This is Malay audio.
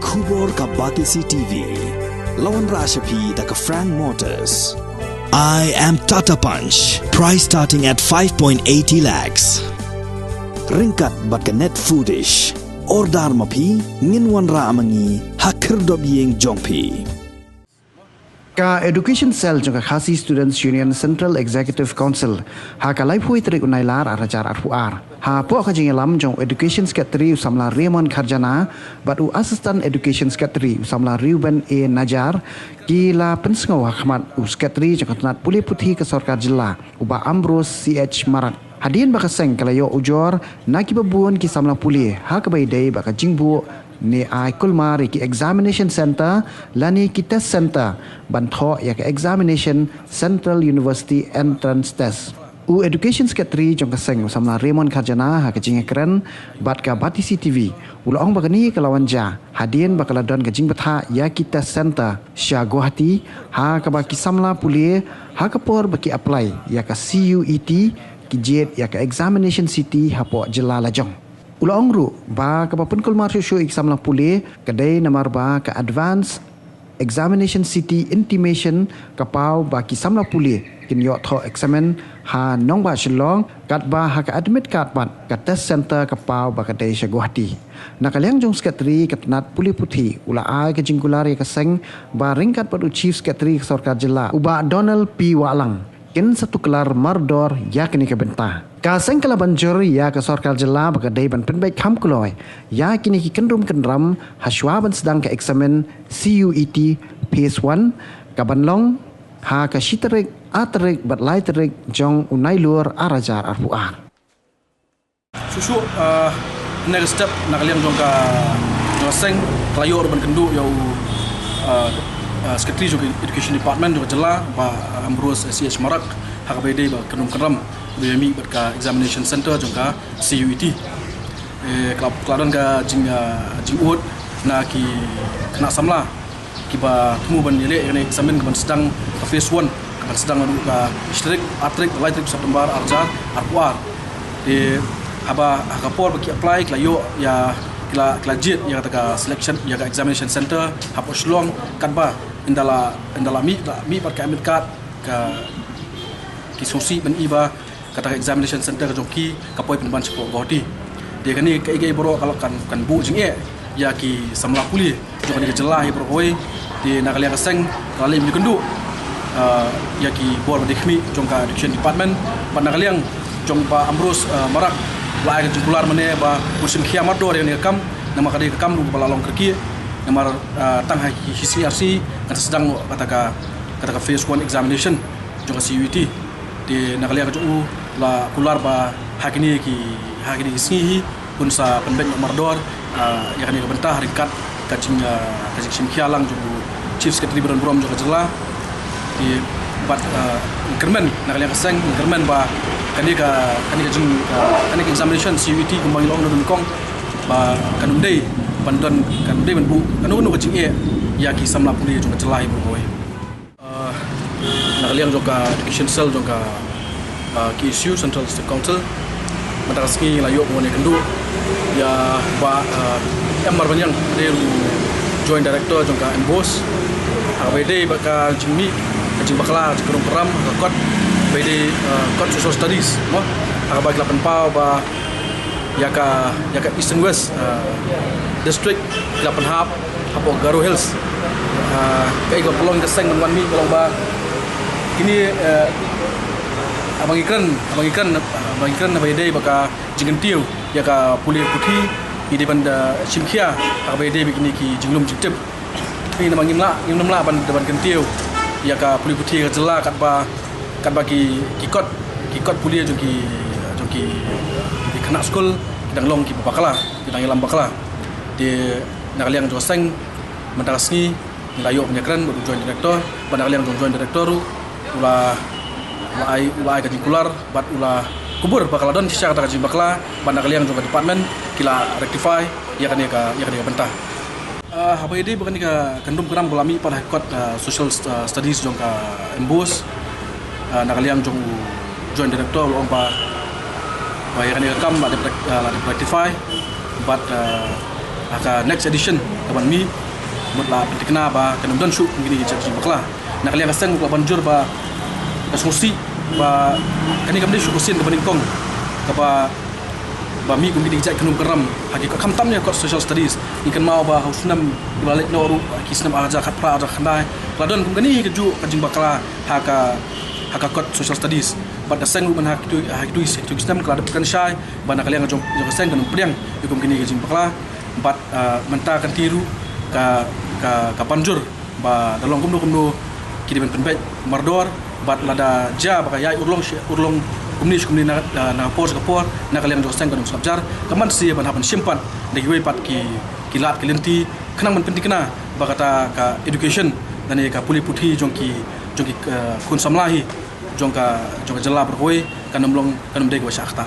Kubor ka Batisi TV. Lawan Rashapi da ka Frank Motors. I am Tata Punch. Price starting at 5.80 lakhs. Ringkat bat ka Net Foodish. Ordar mapi nginwan ra amangi hakir dobyeng jongpi. Ka Education Cell jangka Khasi Students Union Central Executive Council ha ka lai phui trik unailar arajar arfuar ha po ka jingelam jong Education Secretary Usamla Raymond Kharjana batu Assistant Education Secretary Usamla Ruben A Najar kila pensengau Ahmad Secretary jangka Tanat Puli Putih ke Sarkar Jilla uba Ambrose CH Marat hadian baka seng kalayo ujor naki babuan ki samla puli ha ka baidai baka jingbu ni ai kulmari ki examination center lani ki test center bantho ya ka examination Central University entrance test u education secretary jong ka seng samla Raymond Kharjana ha ka jing keren bat ka Batisi TV ulong bagani kalawan ja hadien bakala don ka jing batha ya ki test center Sya Guwahati ha ka baki samla puli ha ka por baki apply ya ka CUET ki jet ya ka examination city ha po Jilla Lajong Ulang ru ba ka papun kulmar syu exam lang puli kadai namar ba ka advance examination city intimation kapau ba ki samla puli kin yo tho examen ha nong ba shilong kat ba ha ka admit kat bat ka test center kapau ba ka dai Sya Guwahati nakaliang jong secretary katnat Puli Putih ula ai ka jingkular ya ka seng ba ringkat padu chief secretary Sarkar Jilla uba Donald P Walang kin satu kelar mardor ya kini ke bentah ka sengkala banjur ya ke Sarkar Jilla bakadai ban penbaik kham kuloi ya kini ki kendram haswa ban sedang ke eksamen CUET phase 1 ka banlong ha ka shiterik atrik bat lai terik jong unai luar arajar arfuar susu next step nakaliang jong ka seng klayo ban kendu yo Secretary juga Education Department juga Jilla ba Ambrose CH Marak hakabede ba kenum BMI berka examination center juga CUET keladan ka jing ut na ki kena samla ki ba temu ban yele ini examen ban sedang phase 1 ban sedang adu ka strik atrik lightrik September arjar arpuar di aba hakapor baki apply klayo ya kila jet ya kata selection ya examination center hapo shlong kanba indala mi par ka ambil kat ka kisosi ben iba kata examination center joki kapoi penban Sya Guwahati dia kani kai boro kalau kan bu jing ya ki samla puli jong ni Jilla hi boro hoi di nakaliang seng kali mi kendu ya ki bor dikmi jong ka education department pan nakaliang jong pa Ambrose Marak lai ka jumpular mane ba musim kiamat do yang kam nama kadi kam lu balalong kerki nama tang HCRC kan sedang kata phase 1 examination jong CUET di nakaliang ju la kular ba hakini isngihi pun sa penbek nomor dor ya kani ka bentah ringkat kajing kialang ju chief secretary Badan Brom jong Jilla di bat kermen nakaliang seng kermen ba kani examination CUET kembali long dun kong ba kanum dei bantuan kanum dei ban bu kanu kajing ya ki samla puli jong Jilla ibu boy nakaliang juga education cell juga ki issue Central Council madrasmi layo ngone kendu ya ba emar banyang de joint director juga embos abd baka jingmi kajing bakla jeng peram kot bd kot social studies mo aba 8 pau ba ya ka Eastern West district 8 hab hapo Garo Hills kai go pelong ke seng menwan mi pelong ba ini abang ikran abang baka jingentiu ya ka Puli Putih di depan Simkhia abd begini ki jinglum jitip ini nama ngimla ban depan gentiu ya ka Puli Putih ka Jilla kat ba ki kot Puli joki di kena school kidang long ki bakala kidang ilam bakala di nakaliang joseng mendarasni layo penyakran joint director nakaliang joint director ulah kajing kular bat ulah kubur bakal don sisa kata kajing bakla ban nakaliang juga department kila rectify ya kan ya bentah apa ini bukan ka kendum keram kulami pada kot social studies jong ka embus nakaliang jong joint director lomba bayar ni kam ada rectify but haka next edition kapan mi mutla pentikna ba kanum dan syuk ngini jadi bakla nak lihat kaseng ko banjur ba kasungsi ba kani kamdi syuk usin kapan ingkong kapa ba mi kum gidi jai kanum keram hagi ka khamtamnya kot social studies ikan mau ba hausnam dibalik noru kisnam aja khatra aja khandai ladon kum gani keju kajing bakla haka kot social studies bat kaseng lu man hak tu kisnam kelada bukan syai ba nak lihat jong kaseng kanum priang ikum gini kajing bakla bat mentakan tiru ka panjur ba dalong kumdo kidimen penbet mardor bat lada ja ba yai urlong kumni na pos ka por na kalian jo seng kanum sabjar kaman si ban hapan simpan dagi we pat kilat kilenti khanang man pentikna ba kata ka education dan ka puli puthi jongki kun samlahi jongka jela berhoi kanum deg wa syakta